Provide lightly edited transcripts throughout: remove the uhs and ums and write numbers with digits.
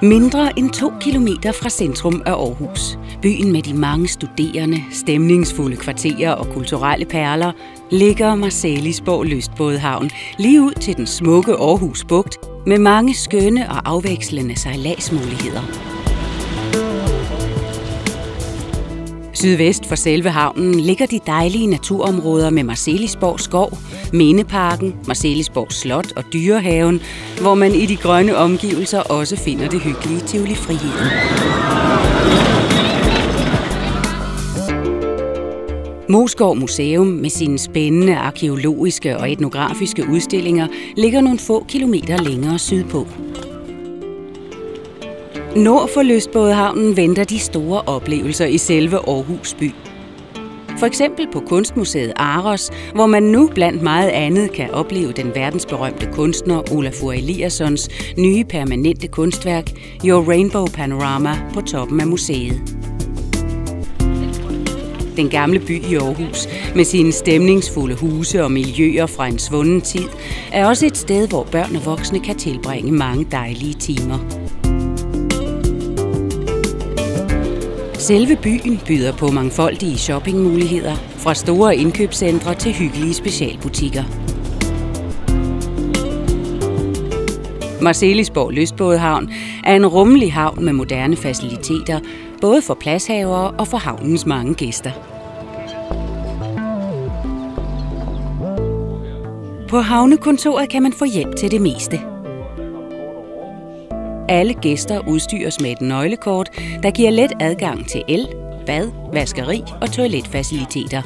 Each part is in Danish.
Mindre end 2 kilometer fra centrum af Aarhus, byen med de mange studerende, stemningsfulde kvarterer og kulturelle perler, ligger Marselisborg Lystbådehavn lige ud til den smukke Aarhus Bugt med mange skønne og afvekslende sejladsmuligheder. Sydvest for selve havnen ligger de dejlige naturområder med Marselisborg Skov, Mindeparken, Marselisborg Slot og Dyrehaven, hvor man i de grønne omgivelser også finder det hyggelige Tivoli Friheden. Moesgaard Museum med sine spændende arkæologiske og etnografiske udstillinger ligger nogle få kilometer længere sydpå. Nord for Lystbådehavnen venter de store oplevelser i selve Aarhus by. For eksempel på Kunstmuseet Aros, hvor man nu blandt meget andet kan opleve den verdensberømte kunstner Olafur Eliassons nye permanente kunstværk Your Rainbow Panorama på toppen af museet. Den gamle by i Aarhus med sine stemningsfulde huse og miljøer fra en svunden tid er også et sted, hvor børn og voksne kan tilbringe mange dejlige timer. Selve byen byder på mangfoldige shoppingmuligheder, fra store indkøbscentre til hyggelige specialbutikker. Marselisborg Lystbådehavn er en rummelig havn med moderne faciliteter, både for pladshavere og for havnens mange gæster. På havnekontoret kan man få hjælp til det meste. Alle gæster udstyres med et nøglekort, der giver let adgang til el, bad, vaskeri og toiletfaciliteter.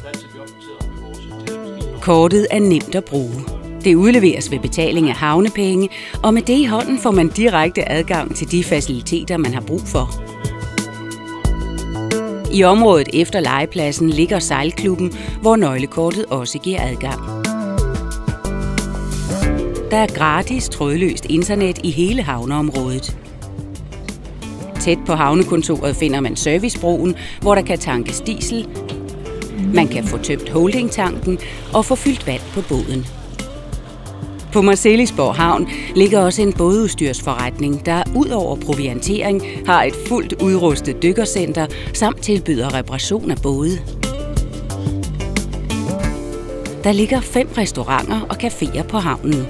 Kortet er nemt at bruge. Det udleveres ved betaling af havnepenge, og med det i hånden får man direkte adgang til de faciliteter, man har brug for. I området efter legepladsen ligger sejlklubben, hvor nøglekortet også giver adgang. Der er gratis trådløst internet i hele havneområdet. Tæt på havnekontoret finder man servicebroen, hvor der kan tankes diesel. Man kan få tømt holdingtanken og få fyldt vand på båden. På Marselisborg Havn ligger også en bådudstyrsforretning, der ud over proviantering har et fuldt udrustet dykkercenter samt tilbyder reparation af både. Der ligger 5 restauranter og caféer på havnen.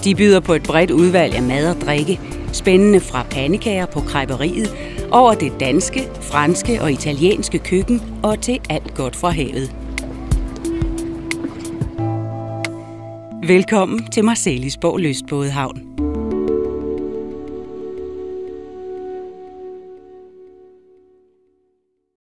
De byder på et bredt udvalg af mad og drikke, spændende fra pandekager på krejberiet, over det danske, franske og italienske køkken og til alt godt fra havet. Velkommen til Marselisborg Lystbådehavn.